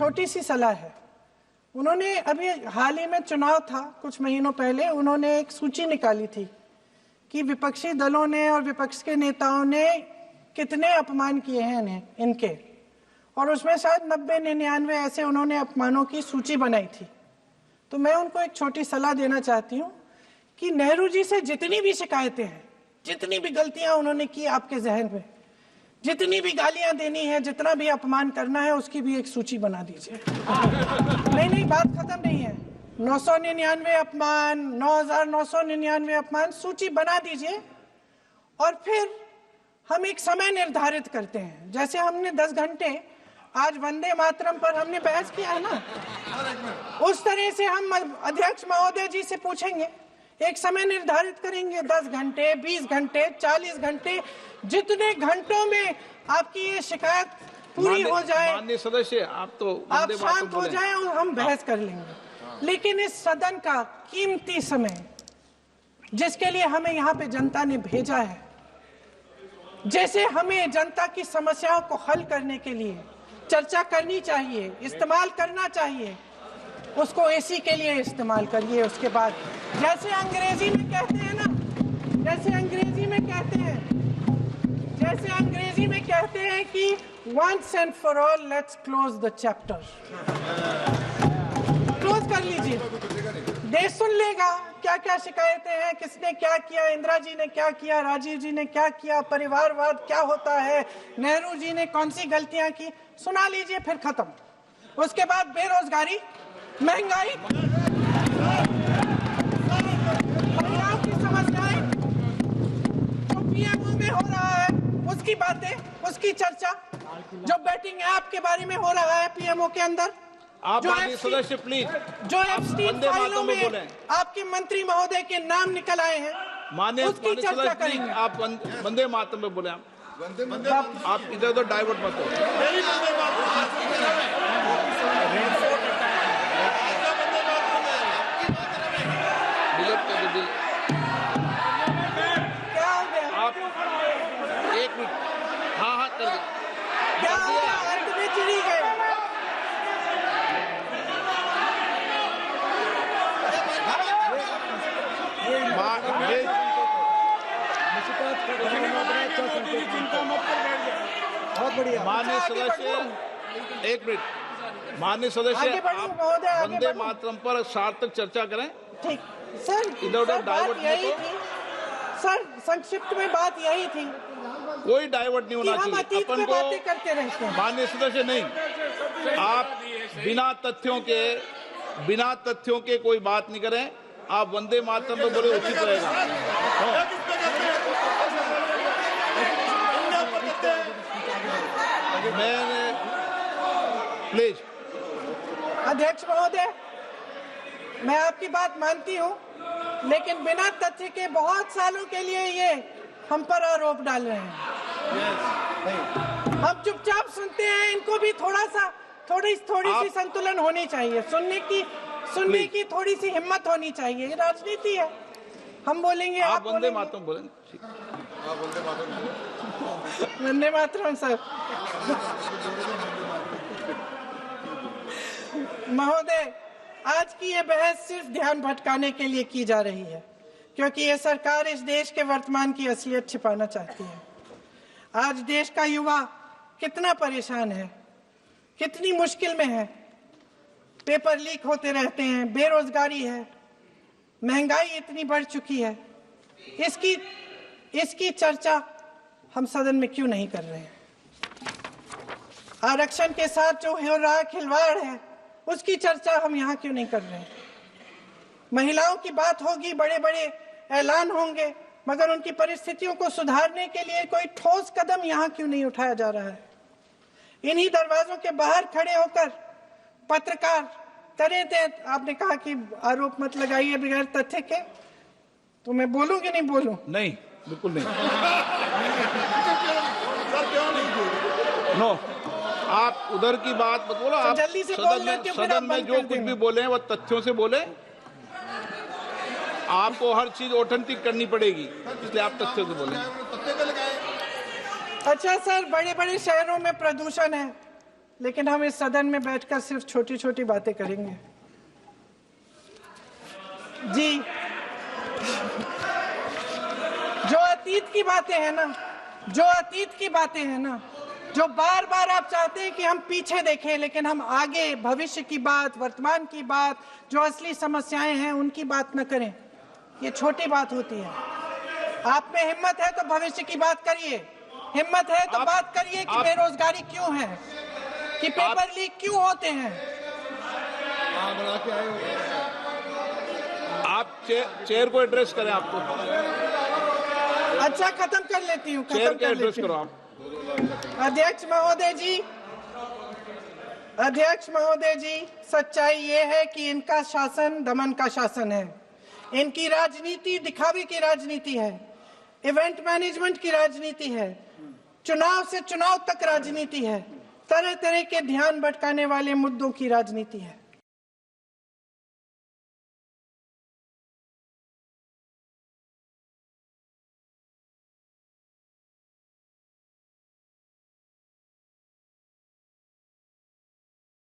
छोटी सी सलाह है। उन्होंने अभी हाल ही में चुनाव था कुछ महीनों पहले, उन्होंने एक सूची निकाली थी कि विपक्षी दलों ने और विपक्ष के नेताओं ने कितने अपमान किए हैं इनके, और उसमें शायद 90-99 ऐसे उन्होंने अपमानों की सूची बनाई थी। तो मैं उनको एक छोटी सलाह देना चाहती हूँ कि नेहरू जी से जितनी भी शिकायतें हैं, जितनी भी गलतियां उन्होंने की आपके जहन में, जितनी भी गालियां देनी है, जितना भी अपमान करना है, उसकी भी एक सूची बना दीजिए। नहीं, बात खत्म नहीं है। 999 अपमान, 9,999 अपमान, सूची बना दीजिए और फिर हम एक समय निर्धारित करते हैं। जैसे हमने 10 घंटे आज वंदे मातरम पर हमने बहस किया है ना, उस तरह से हम अध्यक्ष महोदय जी से पूछेंगे, एक समय निर्धारित करेंगे, 10 घंटे, 20 घंटे, 40 घंटे, जितने घंटों में आपकी ये शिकायत पूरी हो जाए, माननीय सदस्य आप शांत हो जाए और हम बहस कर लेंगे। लेकिन इस सदन का कीमती समय, जिसके लिए हमें यहाँ पे जनता ने भेजा है, जैसे हमें जनता की समस्याओं को हल करने के लिए चर्चा करनी चाहिए, इस्तेमाल करना चाहिए, उसको एसी के लिए इस्तेमाल करिए। उसके बाद जैसे अंग्रेजी में कहते हैं ना, जैसे अंग्रेजी में कहते हैं कि once and for all let's close the chapter, close कर लीजिए। देश सुन लेगा क्या क्या शिकायतें हैं, किसने क्या किया, इंदिरा जी ने क्या किया, राजीव जी ने क्या किया, परिवारवाद क्या होता है, नेहरू जी ने कौन सी गलतियां की, सुना लीजिए, फिर खत्म। उसके बाद बेरोजगारी, महंगाई, महिलाओं की समस्याएं, जो पीएमओ में हो रहा है उसकी बातें, उसकी चर्चा, जो बैटिंग ऐप के बारे में हो रहा है पीएमओ के अंदर, आप सदस्य प्लीज, जो एफस्टीन फाइलों में आपके मंत्री महोदय के नाम निकल आए हैं, माननीय उसकी चर्चा करेंगे। आप वंदे मातरम में बोले, आप इधर उधर डाइवर्ट मत हो। क्या हो गया? आप 1 मिनट, हाँ कर दो। क्या हो गया? अंत में चिड़ी गए। बहुत बढ़िया। माननीय सदस्य 1 मिनट, माननीय सदस्य आप वंदे मातरम पर सार्थक चर्चा करें। ठीक सर, इधर उधर डाइवर्ट यही थी सर, संक्षिप्त में बात यही थी, कोई डाइवर्ट नहीं होना चाहिए अपन को। बातें करते रहते हैं। माननीय सदस्य नहीं, आप बिना तथ्यों के कोई बात नहीं करें। आप वंदे मातरम तो बोले उचित रहेगा। मैं प्लीज, अध्यक्ष महोदय, मैं आपकी बात मानती हूँ, लेकिन बिना तथ्य के बहुत सालों के लिए ये हम पर आरोप डाल रहे हैं। हम चुपचाप सुनते हैं, इनको भी थोड़ी सी संतुलन होनी चाहिए, सुनने की थोड़ी सी हिम्मत होनी चाहिए। ये राजनीति है, हम बोलेंगे, आप वंदे मातरम बोलेंगे। वंदे मातरम सर। महोदय, आज की ये बहस सिर्फ ध्यान भटकाने के लिए की जा रही है, क्योंकि ये सरकार इस देश के वर्तमान की असलियत छिपाना चाहती है। आज देश का युवा कितना परेशान है, कितनी मुश्किल में है, पेपर लीक होते रहते हैं, बेरोजगारी है, महंगाई इतनी बढ़ चुकी है। इसकी चर्चा हम सदन में क्यों नहीं कर रहे हैं? आरक्षण के साथ जो हो रहा खिलवाड़ है, उसकी चर्चा हम यहाँ क्यों नहीं कर रहे हैं? महिलाओं की बात होगी, बड़े बड़े ऐलान होंगे, मगर उनकी परिस्थितियों को सुधारने के लिए कोई ठोस कदम यहाँ क्यों नहीं उठाया जा रहा है? इन्हीं दरवाजों के बाहर खड़े होकर पत्रकार तरह आपने कहा कि आरोप मत लगाइए बगैर तथ्य के, तो मैं बोलूं कि नहीं बोलूं? नहीं, बिल्कुल नहीं। नो, आप उधर की बात मत बोलो। आप जल्दी से सदन में जो कुछ भी बोले वो तथ्यों से बोले। आपको हर चीज ऑथेंटिक करनी पड़ेगी, इसलिए आप तथ्यों से बोले। अच्छा सर, बड़े बड़े शहरों में प्रदूषण है, लेकिन हम इस सदन में बैठकर सिर्फ छोटी छोटी बातें करेंगे। जी, जो अतीत की बातें हैं ना, जो बार बार आप चाहते हैं कि हम पीछे देखें, लेकिन हम आगे भविष्य की बात, वर्तमान की बात, जो असली समस्याएं हैं उनकी बात न करें, ये छोटी बात होती है। आप में हिम्मत है तो भविष्य की बात करिए, हिम्मत है तो बात करिए कि बेरोजगारी क्यों है, कि पेपर लीक क्यों होते हैं। आप चेयर को एड्रेस करें। आपको अच्छा, खत्म कर लेती हूँ, चेयर को एड्रेस करो आप। अध्यक्ष महोदय जी, सच्चाई ये है कि इनका शासन दमन का शासन है। इनकी राजनीति दिखावे की राजनीति है, इवेंट मैनेजमेंट की राजनीति है, चुनाव से चुनाव तक राजनीति है, तरह तरह के ध्यान भटकाने वाले मुद्दों की राजनीति है।